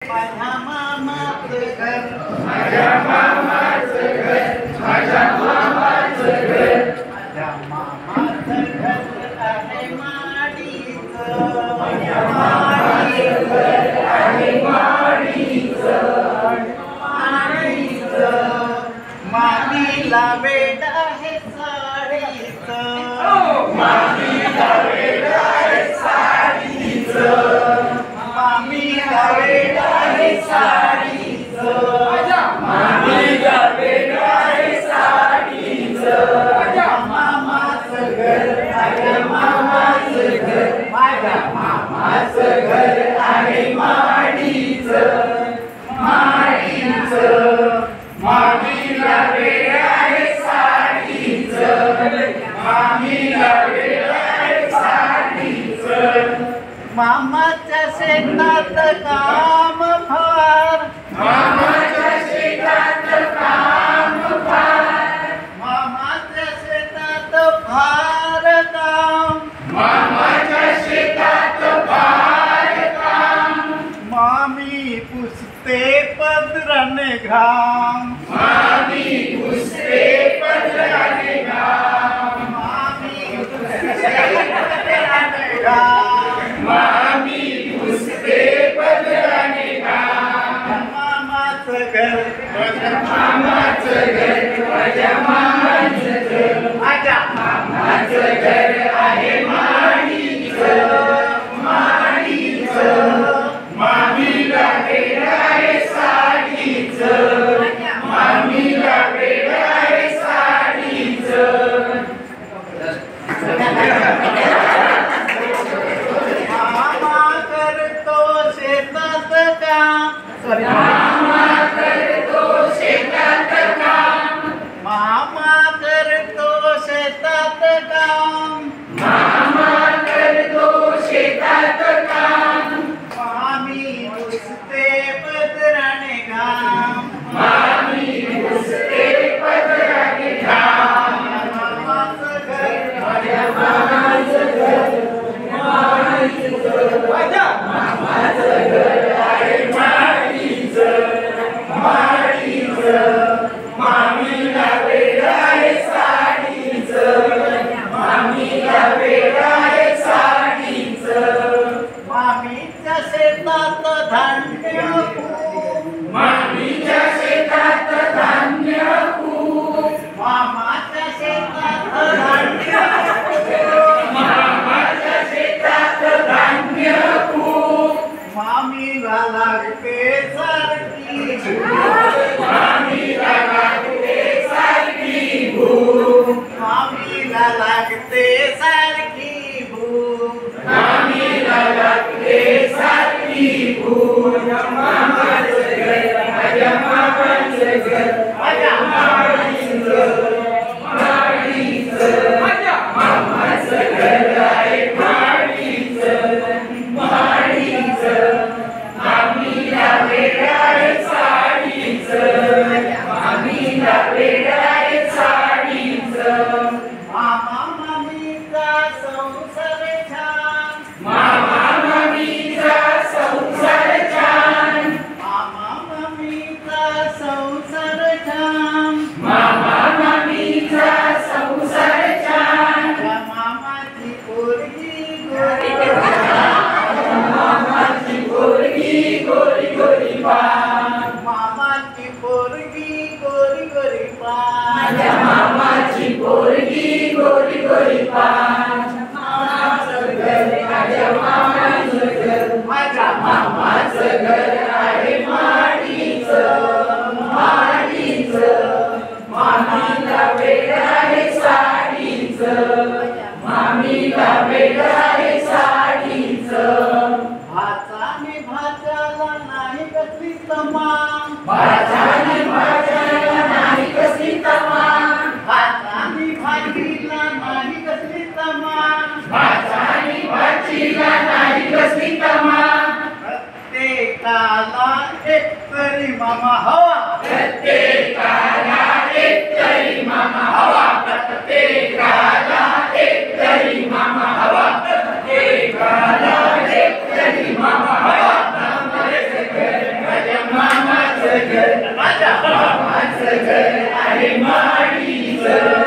माझ्या मामाचं घर, माझ्या मामाचं घर, माझ्या मामाचं घर, माझ्या मामाचं घर आहे माडीचं, माझ्या मामाचं घर आहे माडीचं, माडीचं. मामीला वेड आहे साडीचं, मामीला वेड आहे साडीचं, मामीला वेड आहे साडीचं, मामीला वेड आहे साडीचं. माझ्या मामाचं घर, माझ्या मामाचं घर, माझ्या मामाचं घर आहे माडीचं, माडीचं. मामीला वेड आहे साडीचं, मामीला वेड आहे साडीचं. मामाच्या शेतात काम फार, मामाच्या शेतात काम फार, मामाच्या शेतात फार काम, मामाच्या शेतात फार काम. मामी पुसते पदराने घाम, मामी पुसते पदराने घाम, मामी पुसते पदराने घाम, मामी पुसते पदराने घाम. मामाचं घर, मामाचं घर, माझ्या मामाचं घर, माझ्या मामाचं घर आहे माडीचं, माडीचं. मामीला वेड आहे साडीचं, मामीला वेड आहे साडीचं. मामा करतो शेतात काम, मामा करतो शेतात काम, मामा करतो शेतात काम, मामा करतो शेतात काम. मामी पुसते पदराने घाम, मामी पुसते पदराने घाम. मामाचं घर, माझ्या मामाचं घर, माझ्या मामाचं घर आहे माडीचं, माडीचं. मामीला वेड आहे साडीचं, मामीला वेड आहे साडीचं. मामीच्या शेतात धान्य खूप, मामीच्या शेतात धान्य खूप, मामाच्या शेतात धान्य मामाच्या शेतात धान्य खूप. मामीला लागते सारखी, मामीला लागते सारखी भूक, मामीला लागते सारखी भूक, मामीला लागते सारखी भूक. मामाचं घर, माझ्या मामाचं घर, माझ्या माडीचं, माडीचं. माझ्या मामाचं घर आहे माडीचं, माडीचं. मामीला वेड आहे साडीचं, मामीला वेड आहे साडीचं. मामा मामीचा संसार छान, मामा मामीचा संसार छान, मामा मामीचा संसार छान, मामा मामीचा संसार छान. त्या मामाची पोरगी गोरी, मामाची पोरगी गोरी गोरी पान, मामाची पोरगी गोरी गोरी पान, माझ्या मामाची पोरगी गोरी गोरी पान. मामाचं घर, माझ्या मामाचं घर, माझ्या मामाचं घर आहे माडीचं, माडीचं. मामीला वेड आहे साडीचं, मामीला वेड आहे साडीचं. भाचाने भाच्याला नाही कसली तमाम, भाजाने भाजायला नाही कसली तमाम, भाचाने भाजीला नाही कसली तमाम, भाजाने भाजीला नाही कसली तमाम. प्रत्येकाला एक तरी मामा हवा, प्रत्येकाला एक तरी मामा हवा, प्रत्येकाला एक तरी मामा हवा, प्रत्येकाला एक तरी मामा हवा. मामाचं घर घर आहे मातीचं